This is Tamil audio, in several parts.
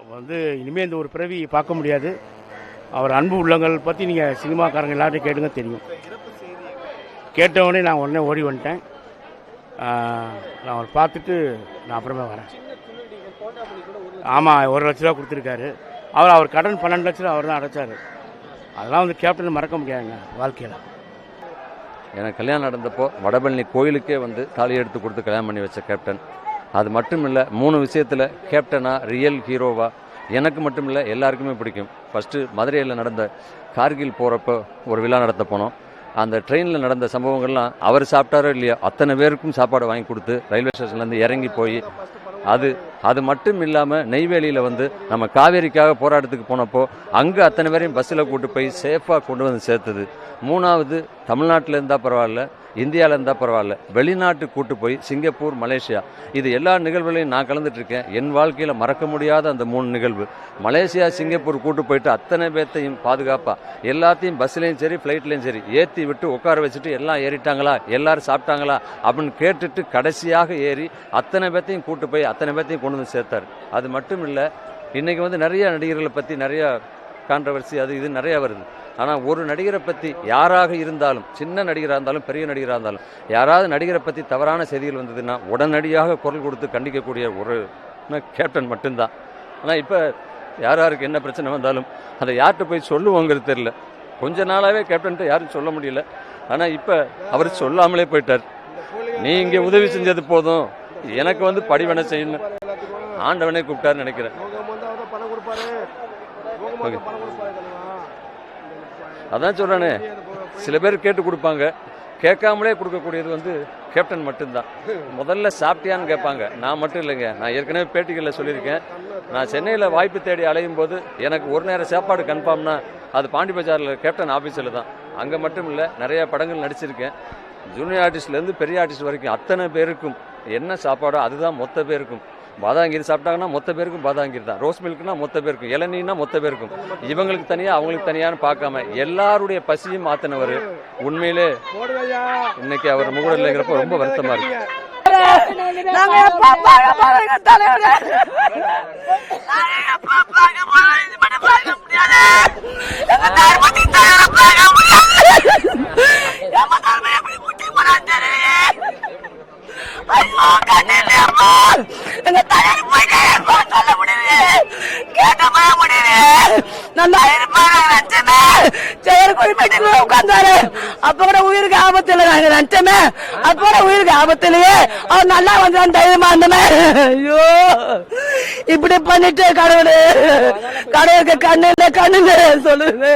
இனிமேல் இந்த ஒரு பிறவி பார்க்க முடியாது. அவர் அன்பு உள்ளங்கள் பற்றி நீங்கள் சினிமாக்காரங்க எல்லாத்தையும் கேட்டுங்க தெரியும். கேட்டவுடனே நான் உடனே ஓடி வந்துட்டேன். நான் அவர் பார்த்துட்டு நான் அப்புறமே வரேன். ஆமாம், 1 லட்ச ரூபா கொடுத்துருக்காரு. அவர் கடன் 12 லட்ச ரூபா அவர் தான் அடைச்சார். அதெல்லாம் கேப்டன் மறக்க முடியாதுங்க வாழ்க்கையில். எனக்கு கல்யாணம் நடந்தப்போ வடபழனி கோயிலுக்கே தாலி எடுத்து கொடுத்து கல்யாணம் பண்ணி வச்ச கேப்டன். அது மட்டும் இல்லை, 3 விஷயத்தில் கேப்டனா ரியல் ஹீரோவா எனக்கு மட்டும் இல்லை எல்லாருக்குமே பிடிக்கும். ஃபஸ்ட்டு மதுரையில் நடந்த கார்கில் போகிறப்போ ஒரு விழா நடத்த போனோம். அந்த ட்ரெயினில் நடந்த சம்பவங்கள்லாம் அவர் சாப்பிட்டாரோ இல்லையோ அத்தனை பேருக்கும் சாப்பாடு வாங்கி கொடுத்து ரயில்வே ஸ்டேஷன்லேருந்து இறங்கி போய் அது மட்டும் இல்லாமல் நெய்வேலியில் நம்ம காவேரிக்காக போராட்டத்துக்கு போனப்போ அங்கே அத்தனை பேரையும் பஸ்ஸில் கூட்டு போய் சேஃபாக கொண்டு வந்து சேர்த்தது. 3வது, தமிழ்நாட்டில் இருந்தால் பரவாயில்ல, இந்தியாவில் இருந்தால் பரவாயில்ல, வெளிநாட்டு கூட்டு போய் சிங்கப்பூர், மலேசியா, இது எல்லா நிகழ்வுகளையும் நான் கலந்துட்டுருக்கேன். என் வாழ்க்கையில் மறக்க முடியாத அந்த 3 நிகழ்வு. மலேசியா, சிங்கப்பூர் கூட்டு போயிட்டு அத்தனை பேர்த்தையும் பாதுகாப்பாக எல்லாத்தையும் பஸ்லேயும் சரி ஃப்ளைட்லேயும் சரி ஏற்றி விட்டு உட்கார வச்சுட்டு எல்லாம் ஏறிட்டாங்களா, எல்லாரும் சாப்பிட்டாங்களா அப்படின்னு கேட்டுட்டு கடைசியாக ஏறி அத்தனை பேர்த்தையும் கூட்டு போய் அத்தனை பேர்த்தையும் கொண்டு வந்து சேர்த்தார். அது மட்டும் இல்லை, இன்றைக்கி நிறைய நடிகர்களை பற்றி நிறையா கான்ட்ரவர்சி அது இது நிறையா வருது. ஆனால் ஒரு நடிகரை பற்றி யாராக இருந்தாலும், சின்ன நடிகராக இருந்தாலும் பெரிய நடிகராக இருந்தாலும், யாராவது நடிகரை பற்றி தவறான செய்திகள் வந்ததுன்னா உடனடியாக குரல் கொடுத்து கண்டிக்கக்கூடிய ஒரு கேப்டன் மட்டும்தான். ஆனால் இப்போ யாருக்கு என்ன பிரச்சனை வந்தாலும் அதை யார்கிட்ட போய் சொல்லுவோங்கிறது தெரியல. கொஞ்ச நாளாகவே கேப்டன்ட்டு யாரும் சொல்ல முடியல. ஆனால் இப்போ அவர் சொல்லாமலே போயிட்டார். நீ இங்கே உதவி செஞ்சது போதும், எனக்கு படிவனை செய்யணும் ஆண்டவனே கூப்பிட்டாருன்னு நினைக்கிறேன். அதான் சொல்கிறானே, சில பேர் கேட்டு கொடுப்பாங்க, கேட்காமலே கொடுக்கக்கூடியது கேப்டன் மட்டும்தான். முதல்ல சாப்பிட்டியான்னு கேட்பாங்க. நான் மட்டும் இல்லைங்க, நான் ஏற்கனவே பேட்டிகளில் சொல்லியிருக்கேன். நான் சென்னையில் வாய்ப்பு தேடி அலையும் போது எனக்கு ஒரு நேரம் சாப்பாடு கன்ஃபார்ம்னா அது பாண்டி பஜாரில் கேப்டன் ஆஃபீஸில் தான். அங்கே மட்டும் இல்லை, நிறையா படங்கள் நடிச்சிருக்கேன். ஜூனியர் ஆர்டிஸ்ட்லேருந்து பெரிய ஆர்டிஸ்ட் வரைக்கும் அத்தனை பேருக்கும் என்ன சாப்பாடோ அதுதான் மொத்த பேருக்கும். பாதாங்கீர் சாப்பிட்டாங்கன்னா மொத்த பேருக்கும் பாதாங்கீர் தான், ரோஸ் மில்க்னா மொத்த பேருக்கும், இளநீன்னா மொத்த பேருக்கும். இவங்களுக்கு தனியாக அவங்களுக்கு தனியான்னு பார்க்காம எல்லாருடைய பசியும் மாற்றினவர். உண்மையிலே இன்னைக்கு அவர் முகூட இல்லைங்கிறப்ப ரொம்ப வருத்தமாக இருக்கு. உட்கார்ந்தாரு. அப்ப கூட உயிருக்கு ஆபத்து இல்லை நினைச்சமே. அப்ப கூட உயிருக்கு ஆபத்து இல்லையே, அவர் நல்லா வந்து தைரியமா இருந்தமே. ஐயோ, இப்படி பண்ணிட்டு கடவுளுக்கு கண்ணு இல்லை கண்ணு சொல்லுது.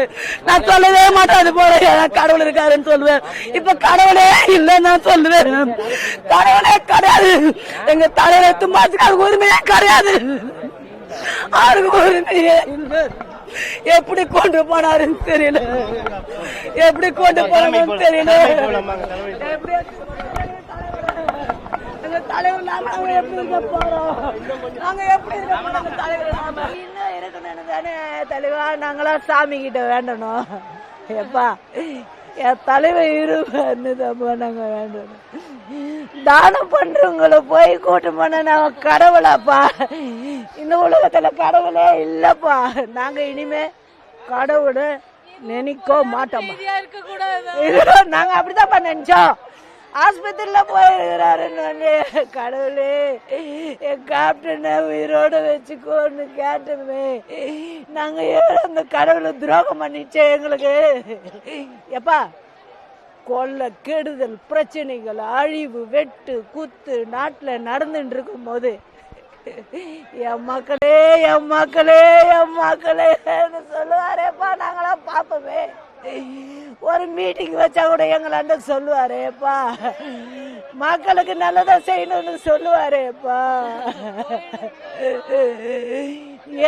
நான் சொல்லவே மாட்டேன் அது போல கடவுள் இருக்காருன்னு சொல்லுவேன். இப்ப கடவுளே இல்லைன்னு நான் சொல்லுவேன். கடவுளே கிடையாது. எங்க தலையில தும்பாத்துக்கு உரிமையே கிடையாது. அவருக்கு உரிமையே இல்லை. எப்படி கொண்டு போனாருன்னு தெரியல, எப்படி கொண்டு போனாருன்னு தெரியல. தலைவர் நாம எப்படி இருக்க போறோம், நாங்க எப்படி இருக்க தலைவர் நாம இன்னும் இருக்கணும்னு தானே தலைவா நாங்களாம் சாமி கிட்ட வேண்டணும். எப்பா என் தலைவர் இருப்பான்னு தான் நாங்க வேண்டணும். தானம் பண்றவங்களை போய் கூட்டம் பண்ண நாங்க கடவுளாப்பா. இந்த உலகத்துல கடவுளே இல்லப்பா. நாங்க இனிமே கடவுளை நினைக்க மாட்டோம். நாங்க அப்படிதான் நினைச்சோம். ஆஸ்பத்திரியில போயிருக்கிறாருன்னு கடவுளே என் கேப்டனை உயிரோட வச்சுக்கோன்னு கேட்டோமே. நாங்க அந்த கடவுளை துரோகம் பண்ணிச்சே எங்களுக்கு. எப்பா கொள்ள கெடுதல் பிரச்சனைகள் அழிவு வெட்டு குத்து நாட்டில் நடந்துட்டு இருக்கும் போது என் மக்களே என் மக்களே என் மக்களே சொல்லுவாரேப்பா. நாங்களாம் பார்ப்போமே, ஒரு மீட்டிங் வச்சா கூட எங்களாண்ட சொல்லுவாரேப்பா. மக்களுக்கு நல்லதா செய்யணும்னு சொல்லுவாரேப்பா.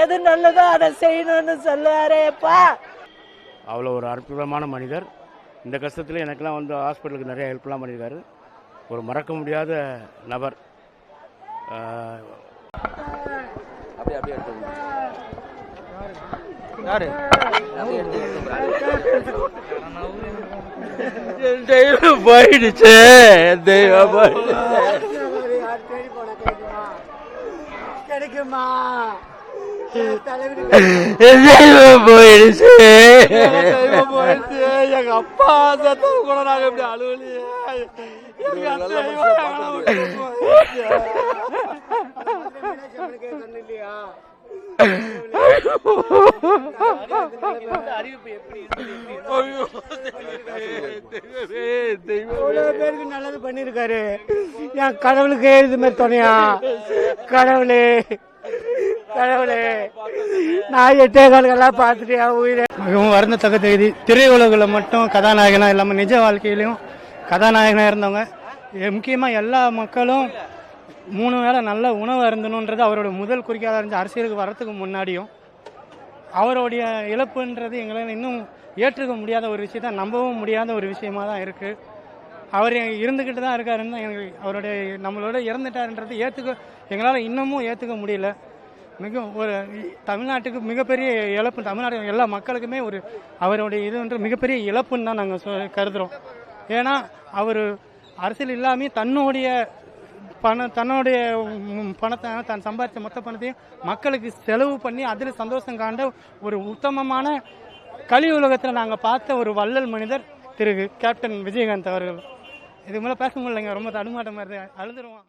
எது நல்லதோ அதை செய்யணும்னு சொல்லுவாரேப்பா. அவ்வளோ ஒரு அற்புதமான மனிதர். இந்த கஷ்டத்தில் எனக்கெல்லாம் ஹாஸ்பிட்டலுக்கு நிறைய ஹெல்ப்லாம் பண்ணியிருக்காரு. ஒரு மறக்க முடியாத நபர். தெய்வம் போயிடுச்சு, தெய்வம் கிடைக்குமா? தெய்வம் போயிடுச்சு. எங்க அப்பா செத்து கூட நாங்க எப்படி அழுவலையே. பேருக்கு நல்லது பண்ணிருக்காரு. என் கடவுளுக்கு இது மாதிரி துணையா கடவுளே கடவுளே. நான் 8 காலங்கள்லாம் பார்த்துட்டு என் உயிரை மிகவும் வருந்தத்தக்க செய்தி. திரையுலகில் மட்டும் கதாநாயகனா இல்லாமல் நிஜ வாழ்க்கையிலையும் கதாநாயகனாக இருந்தவங்க. முக்கியமாக எல்லா மக்களும் 3 வேளை நல்ல உணவு அருந்தணுன்றது அவரோட முதல் குறிக்காக இருந்துச்சு. அரசியலுக்கு வரத்துக்கு முன்னாடியும் அவருடைய இழப்புன்றது எங்களால் இன்னும் ஏற்றுக்க முடியாத ஒரு விஷயத்தை, நம்பவும் முடியாத ஒரு விஷயமா தான் இருக்குது. அவர் இருந்துக்கிட்டு தான் இருக்காருன்னு எங்களுக்கு அவருடைய நம்மளோட இறந்துட்டாருன்றது எங்களால் இன்னமும் ஏற்றுக்க முடியல. ஒரு தமிழ்நாட்டுக்கு மிகப்பெரிய இழப்பு, தமிழ்நாடு எல்லா மக்களுக்குமே அவருடைய இதுன்ற மிகப்பெரிய இழப்புன்னு தான் நாங்கள் கருதுகிறோம். ஏன்னா அவர் அரசியல் இல்லாமல் தன்னுடைய பணத்தை தான் சம்பாதிச்ச மொத்த பணத்தையும் மக்களுக்கு செலவு பண்ணி அதில் சந்தோஷம் காண்ட ஒரு உத்தமமான கலி உலகத்தில் நாங்கள் பார்த்த ஒரு வள்ளல் மனிதர் திரு கேப்டன் விஜயகாந்த் அவர்கள். இது மேலே பேச முடியலைங்க, ரொம்ப தடுமாட்டமாக இருக்கு, அழுதுருவோம்.